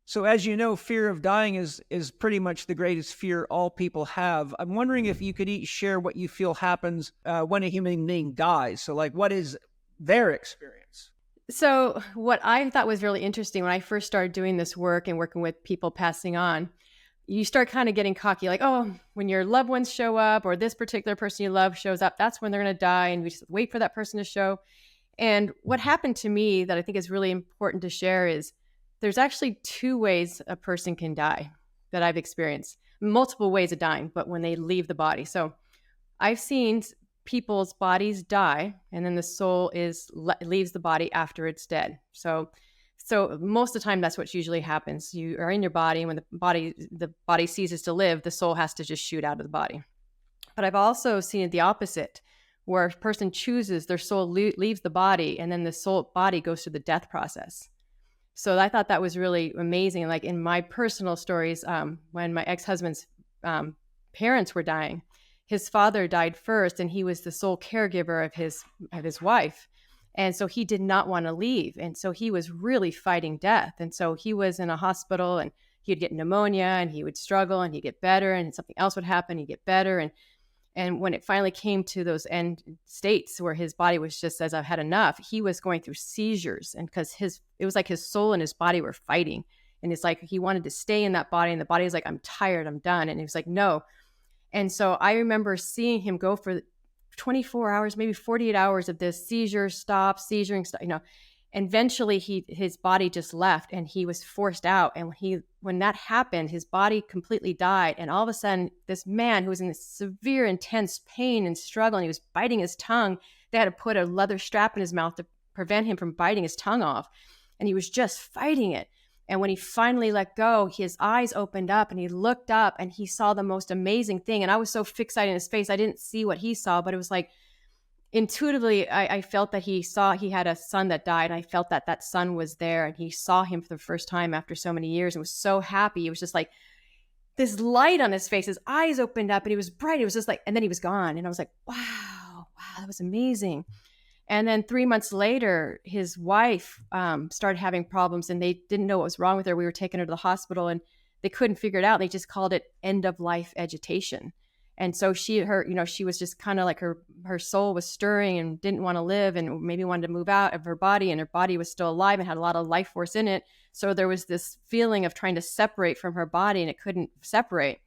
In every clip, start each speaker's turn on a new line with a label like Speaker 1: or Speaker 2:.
Speaker 1: So as you know, fear of dying is pretty much the greatest fear all people have. I'm wondering if you could each share what you feel happens when a human being dies. So like, what is their experience?
Speaker 2: So what I thought was really interesting when I first started doing this work and working with people passing on, you start kind of getting cocky, like, oh, when your loved ones show up or this particular person you love shows up, that's when they're going to die. And we just wait for that person to show. And what happened to me that I think is really important to share is there's actually two ways a person can die that I've experienced, multiple ways of dying, but when they leave the body. So I've seen people's bodies die and then the soul leaves the body after it's dead. So most of the time that's what usually happens. You are in your body, and when the body ceases to live, the soul has to just shoot out of the body. But I've also seen it the opposite, where a person chooses, their soul leaves the body, and then the soul body goes through the death process. So I thought that was really amazing. Like in my personal stories, when my ex-husband's parents were dying, his father died first, and he was the sole caregiver of his wife. And so he did not want to leave. And so he was really fighting death. And so he was in a hospital, and he'd get pneumonia, and he would struggle, and he'd get better, and something else would happen, he'd get better. And when it finally came to those end states where his body was just says, I've had enough, he was going through seizures. And because it was like his soul and his body were fighting. And it's like he wanted to stay in that body, and the body was like, I'm tired, I'm done. And he was like, no. And so I remember seeing him go for 24 hours, maybe 48 hours of this seizuring stop, and eventually his body just left, and he was forced out. And when that happened, his body completely died. And all of a sudden, this man who was in this severe, intense pain and struggle, and he was biting his tongue, they had to put a leather strap in his mouth to prevent him from biting his tongue off. And he was just fighting it. And when he finally let go, his eyes opened up, and he looked up, and he saw the most amazing thing. And I was so fixated in his face, I didn't see what he saw, but it was like intuitively, I felt that he had a son that died. And I felt that that son was there, and he saw him for the first time after so many years and was so happy. It was just like this light on his face. His eyes opened up, and he was bright. It was just like, and then he was gone. And I was like, wow, that was amazing. And then 3 months later, his wife started having problems, and they didn't know what was wrong with her. We were taking her to the hospital, and they couldn't figure it out. They just called it end of life agitation. And so she was just kind of like her soul was stirring and didn't want to live, and maybe wanted to move out of her body, and her body was still alive and had a lot of life force in it. So there was this feeling of trying to separate from her body, and it couldn't separate.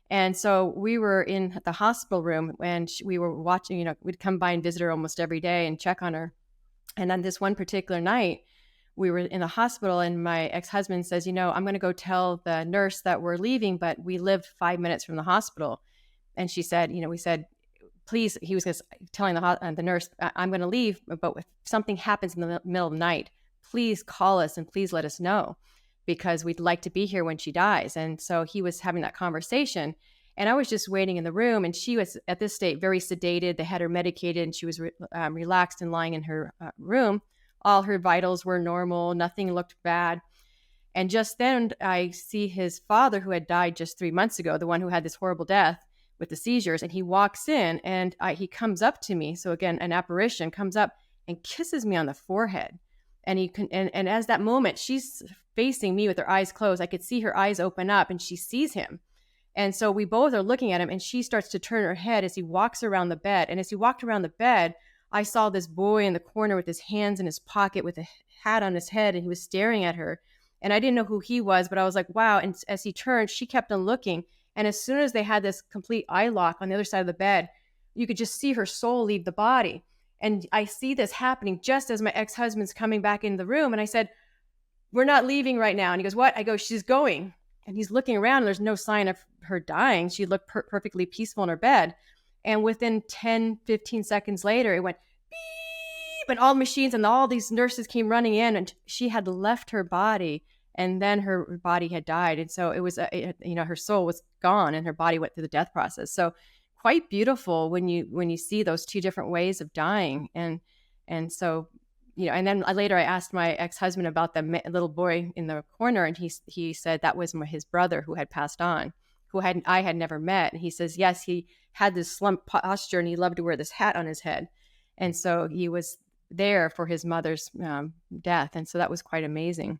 Speaker 2: And so we were in the hospital room, and we were watching, we'd come by and visit her almost every day and check on her. And on this one particular night, we were in the hospital, and my ex-husband says, I'm going to go tell the nurse that we're leaving, but we live 5 minutes from the hospital. And she said, we said, please, he was just telling the nurse, I'm going to leave, but if something happens in the middle of the night, please call us and please let us know, because we'd like to be here when she dies. And so he was having that conversation, and I was just waiting in the room, and she was at this state very sedated. They had her medicated, and she was relaxed and lying in her room. All her vitals were normal. Nothing looked bad. And just then I see his father, who had died just 3 months ago, the one who had this horrible death with the seizures, and he walks in, and he comes up to me. So again, an apparition comes up and kisses me on the forehead. And and as that moment, she's facing me with her eyes closed. I could see her eyes open up, and she sees him. And so we both are looking at him, and she starts to turn her head as he walks around the bed. And as he walked around the bed, I saw this boy in the corner with his hands in his pocket with a hat on his head, and he was staring at her. And I didn't know who he was, but I was like, wow. And as he turned, she kept on looking. And as soon as they had this complete eye lock on the other side of the bed, you could just see her soul leave the body. And I see this happening just as my ex-husband's coming back in the room. And I said, we're not leaving right now. And he goes, what? I go, she's going. And he's looking around, and there's no sign of her dying. She looked perfectly peaceful in her bed. And within 10, 15 seconds later, it went beep, and all machines and all these nurses came running in, and she had left her body, and then her body had died. And so it was, her soul was gone, and her body went through the death process. So quite beautiful when you see those two different ways of dying. And so, and then later I asked my ex-husband about the little boy in the corner, and he said that was his brother who had passed on, I had never met. And he says, yes, he had this slump posture, and he loved to wear this hat on his head. And so he was there for his mother's death. And so that was quite amazing.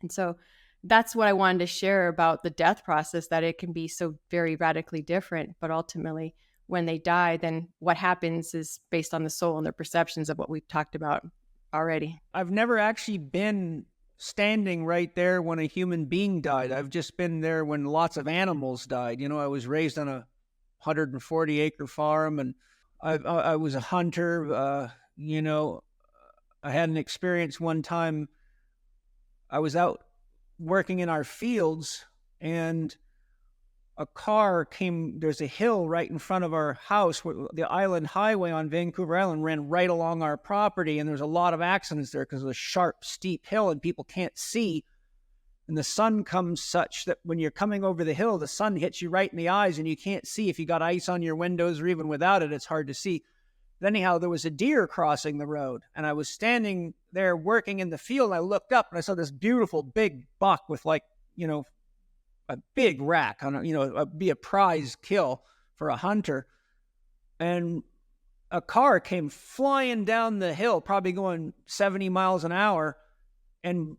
Speaker 2: And so that's what I wanted to share about the death process, that it can be so very radically different. But ultimately, when they die, then what happens is based on the soul and their perceptions of what we've talked about already.
Speaker 1: I've never actually been standing right there when a human being died. I've just been there when lots of animals died. You know, I was raised on a 140-acre farm, and I was a hunter. You know, I had an experience one time. I was out working in our fields, and a car came. There's a hill right in front of our house. The island highway on Vancouver Island ran right along our property, and there's a lot of accidents there because of a sharp, steep hill, and people can't see. And the sun comes such that when you're coming over the hill, the sun hits you right in the eyes, and you can't see. If you got ice on your windows or even without it, it's hard to see. But anyhow, there was a deer crossing the road, and I was standing there working in the field, and I looked up, and I saw this beautiful big buck with, like, you know, a big rack on, be a prize kill for a hunter. And a car came flying down the hill, probably going 70 miles an hour. And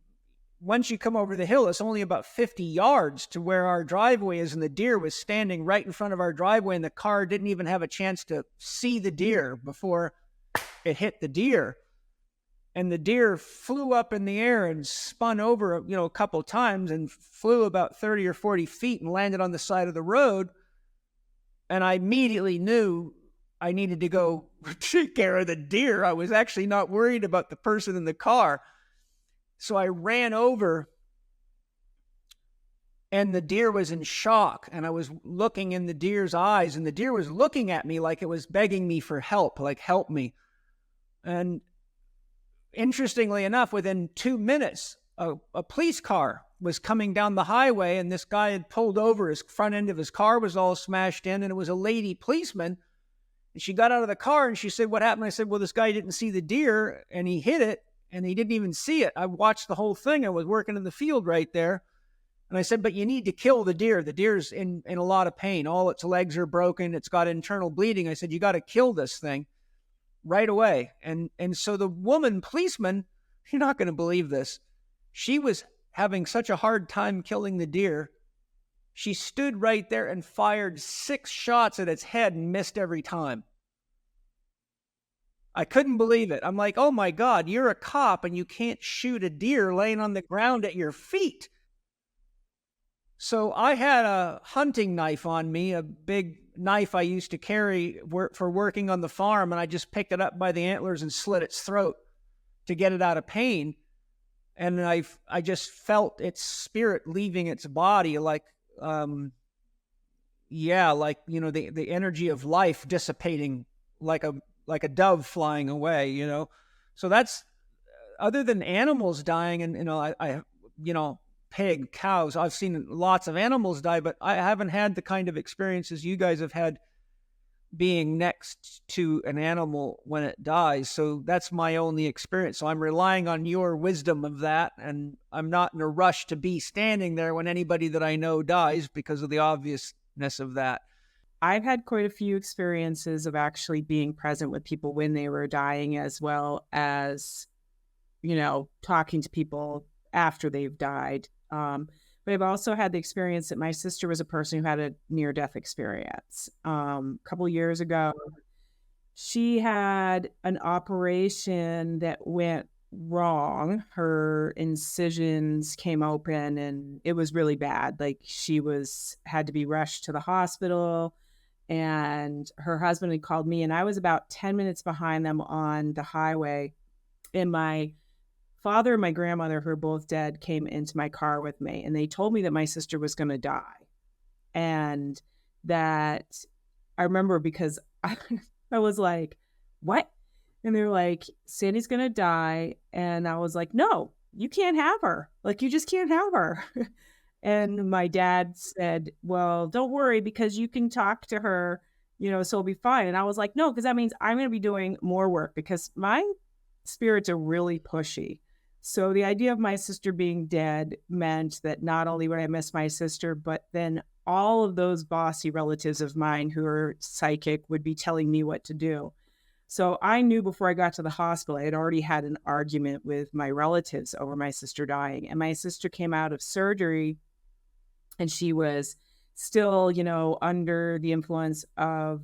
Speaker 1: once you come over the hill, it's only about 50 yards to where our driveway is, and the deer was standing right in front of our driveway, and the car didn't even have a chance to see the deer before it hit the deer. And the deer flew up in the air and spun over, a couple times, and flew about 30 or 40 feet and landed on the side of the road. And I immediately knew I needed to go take care of the deer. I was actually not worried about the person in the car. So I ran over, and the deer was in shock, and I was looking in the deer's eyes, and the deer was looking at me like it was begging me for help, like, help me. And interestingly enough, within 2 minutes, a police car was coming down the highway, and this guy had pulled over. His front end of his car was all smashed in, and it was a lady policeman. And she got out of the car, and she said, "What happened?" I said, "Well, this guy didn't see the deer, and he hit it, and he didn't even see it. I watched the whole thing. I was working in the field right there." And I said, "But you need to kill the deer. The deer's in a lot of pain. All its legs are broken. It's got internal bleeding." I said, "You got to kill this thing right away." And so the woman policeman, you're not going to believe this, she was having such a hard time killing the deer. She stood right there and fired 6 shots at its head and missed every time. I couldn't believe it. I'm like, oh my God, you're a cop and you can't shoot a deer laying on the ground at your feet. So I had a hunting knife on me, a big knife I used to carry for working on the farm, and I just picked it up by the antlers and slit its throat to get it out of pain. And I just felt its spirit leaving its body, like, the energy of life dissipating, like a dove flying away, So that's, other than animals dying, and I pig, cows, I've seen lots of animals die, but I haven't had the kind of experiences you guys have had being next to an animal when it dies. So that's my only experience. So I'm relying on your wisdom of that, and I'm not in a rush to be standing there when anybody that I know dies because of the obviousness of that.
Speaker 3: I've had quite a few experiences of actually being present with people when they were dying, as well as, talking to people after they've died. But I've also had the experience that my sister was a person who had a near-death experience. A couple of years ago, she had an operation that went wrong. Her incisions came open, and it was really bad. Like, she had to be rushed to the hospital, and her husband had called me, and I was about 10 minutes behind them on the highway. And my father and my grandmother, who are both dead, came into my car with me, and they told me that my sister was going to die. And that I remember, because I was like, what? And they were like, Sandy's going to die. And I was like, no, you can't have her. Like, you just can't have her. And my dad said, well, don't worry, because you can talk to her, so it'll be fine. And I was like, no, because that means I'm going to be doing more work, because my spirits are really pushy. So the idea of my sister being dead meant that not only would I miss my sister, but then all of those bossy relatives of mine who are psychic would be telling me what to do. So I knew before I got to the hospital, I had already had an argument with my relatives over my sister dying. And my sister came out of surgery and she was still, under the influence of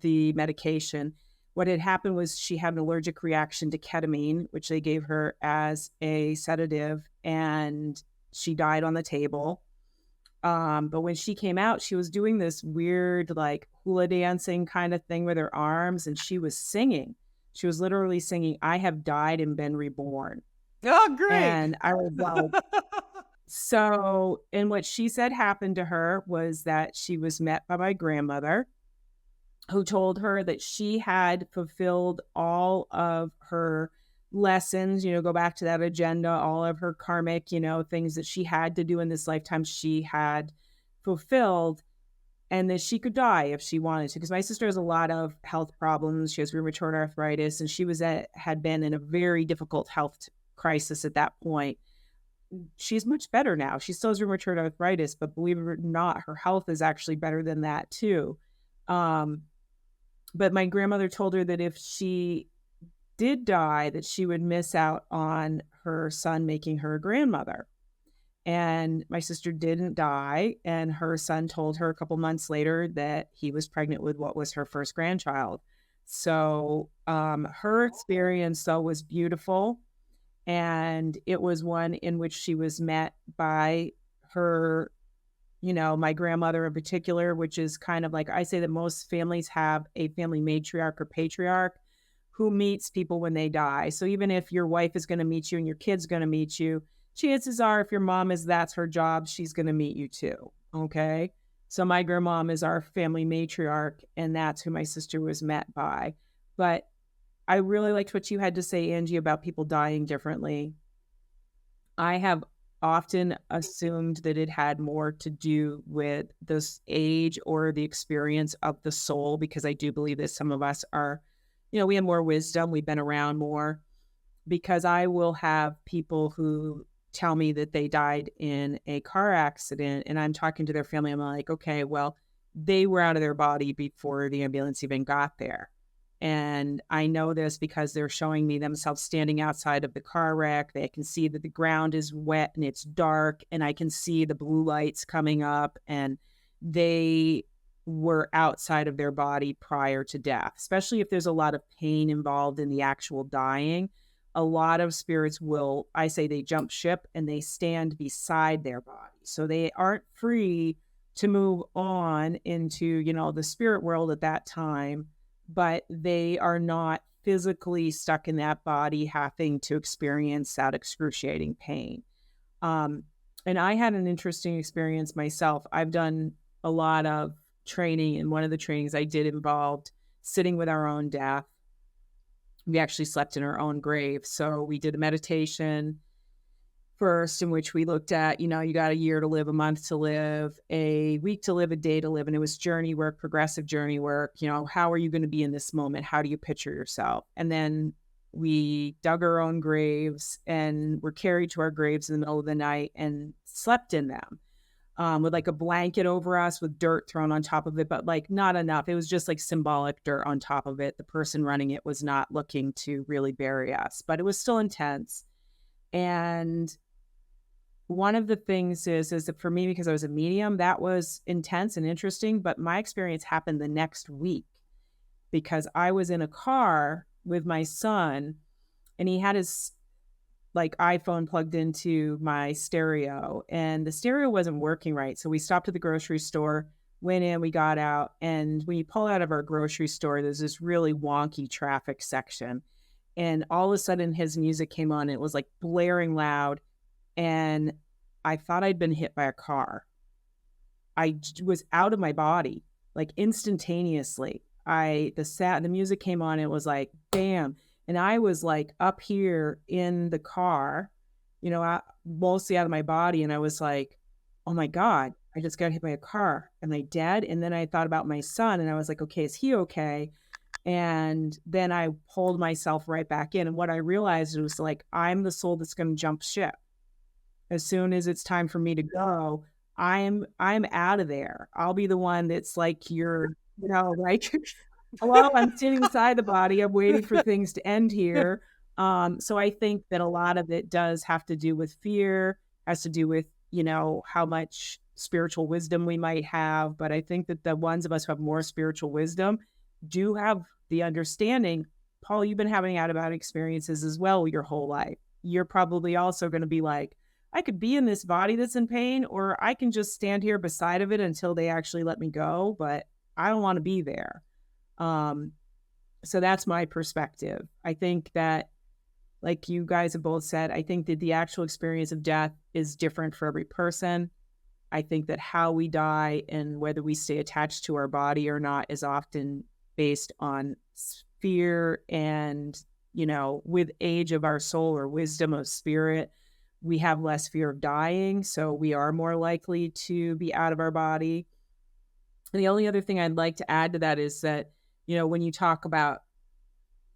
Speaker 3: the medication. What had happened was she had an allergic reaction to ketamine, which they gave her as a sedative, and she died on the table. But when she came out, she was doing this weird, like hula dancing kind of thing with her arms, and she was singing. She was literally singing, "I have died and been reborn."
Speaker 1: Oh, great.
Speaker 3: And I was like, so, and what she said happened to her was that she was met by my grandmother, who told her that she had fulfilled all of her lessons, go back to that agenda, all of her karmic, things that she had to do in this lifetime, she had fulfilled, and that she could die if she wanted to. Because my sister has a lot of health problems. She has rheumatoid arthritis, and she had been in a very difficult health crisis at that point. She's much better now. She still has rheumatoid arthritis, but believe it or not, her health is actually better than that too. But my grandmother told her that if she did die, that she would miss out on her son making her a grandmother. And my sister didn't die. And her son told her a couple months later that he was pregnant with what was her first grandchild. So her experience, though, was beautiful. And it was one in which she was met by her, my grandmother in particular, which is kind of like, I say that most families have a family matriarch or patriarch who meets people when they die. So even if your wife is going to meet you and your kid's going to meet you, chances are if your mom that's her job, she's going to meet you too. Okay. So my grandmom is our family matriarch, and that's who my sister was met by. But I really liked what you had to say, Angie, about people dying differently. I have often assumed that it had more to do with this age or the experience of the soul, because I do believe that some of us are, we have more wisdom, we've been around more, because I will have people who tell me that they died in a car accident, and I'm talking to their family. I'm like, okay, well, they were out of their body before the ambulance even got there. And I know this because they're showing me themselves standing outside of the car wreck. They can see that the ground is wet and it's dark, and I can see the blue lights coming up, and they were outside of their body prior to death. Especially if there's a lot of pain involved in the actual dying, a lot of spirits will, I say, they jump ship and they stand beside their body. So they aren't free to move on into, the spirit world at that time, but they are not physically stuck in that body having to experience that excruciating pain. And I had an interesting experience myself. I've done a lot of training, and one of the trainings I did involved sitting with our own death. We actually slept in our own grave. So we did a meditation first, in which we looked at, you got a year to live, a month to live, a week to live, a day to live. And it was journey work, progressive journey work. How are you going to be in this moment? How do you picture yourself? And then we dug our own graves and were carried to our graves in the middle of the night and slept in them. With like a blanket over us with dirt thrown on top of it, but like not enough. It was just like symbolic dirt on top of it. The person running it was not looking to really bury us, but it was still intense. And one of the things is that for me, because I was a medium, that was intense and interesting, but my experience happened the next week because I was in a car with my son, and he had his like iPhone plugged into my stereo, and the stereo wasn't working right. So we stopped at the grocery store, went in, we got out, and when you pull out of our grocery store, there's this really wonky traffic section. And all of a sudden his music came on, and it was like blaring loud. And I thought I'd been hit by a car. I was out of my body, like instantaneously. The music came on, and it was like, bam. And I was like up here in the car, mostly out of my body. And I was like, oh my God, I just got hit by a car. Am I dead? And then I thought about my son, and I was like, okay, is he okay? And then I pulled myself right back in. And what I realized was like, I'm the soul that's going to jump ship. As soon as it's time for me to go, I'm out of there. I'll be the one that's like, you're, right? Hello, I'm sitting inside the body. I'm waiting for things to end here. So I think that a lot of it does have to do with fear, has to do with, how much spiritual wisdom we might have. But I think that the ones of us who have more spiritual wisdom do have the understanding. Paul, you've been having out of body experiences as well your whole life. You're probably also going to be like, I could be in this body that's in pain, or I can just stand here beside of it until they actually let me go, but I don't want to be there. Um, so that's my perspective. I think that, like you guys have both said, I think that the actual experience of death is different for every person. I think that how we die and whether we stay attached to our body or not is often based on fear and, with age of our soul or wisdom of spirit, we have less fear of dying. So we are more likely to be out of our body. And the only other thing I'd like to add to that is that, when you talk about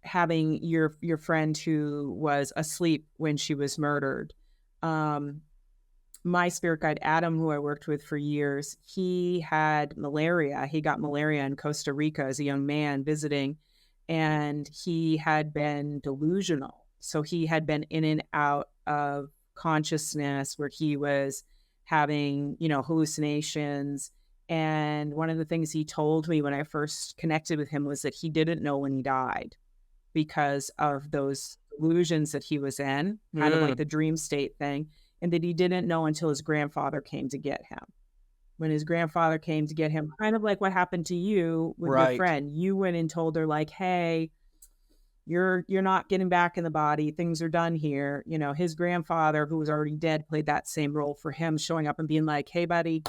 Speaker 3: having your friend who was asleep when she was murdered, my spirit guide, Adam, who I worked with for years, he had malaria. He got malaria in Costa Rica as a young man visiting, and he had been delusional. So he had been in and out of consciousness where he was having, hallucinations. And one of the things he told me when I first connected with him was that he didn't know when he died because of those illusions that he was in, kind of like the dream state thing, and that he didn't know until his grandfather came to get him. When his grandfather came to get him, kind of like what happened to you with your friend, you went and told her like, hey, you're not getting back in the body. Things are done here. His grandfather, who was already dead, played that same role for him, showing up and being like, hey, buddy,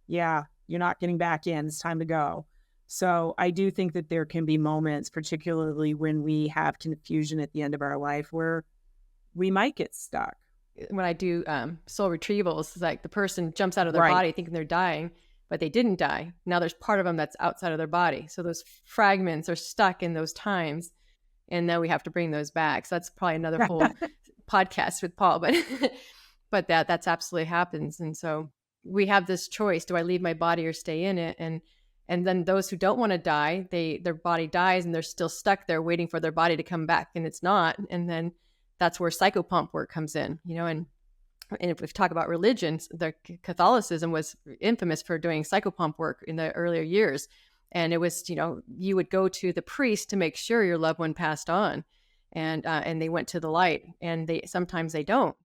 Speaker 3: yeah, you're not getting back in. It's time to go. So I do think that there can be moments, particularly when we have confusion at the end of our life, where we might get stuck.
Speaker 2: When I do soul retrievals, it's like the person jumps out of their body thinking they're dying, but they didn't die. Now there's part of them that's outside of their body. So those fragments are stuck in those times. And then we have to bring those back. So that's probably another whole podcast with Paul, but that's absolutely happens. And so we have this choice. Do I leave my body or stay in it? And then those who don't want to die, their body dies and they're still stuck there waiting for their body to come back, and it's not. And then that's where psychopomp work comes in, and if we talk about religions, the Catholicism was infamous for doing psychopomp work in the earlier years. And it was, you would go to the priest to make sure your loved one passed on, and they went to the light, and sometimes they don't.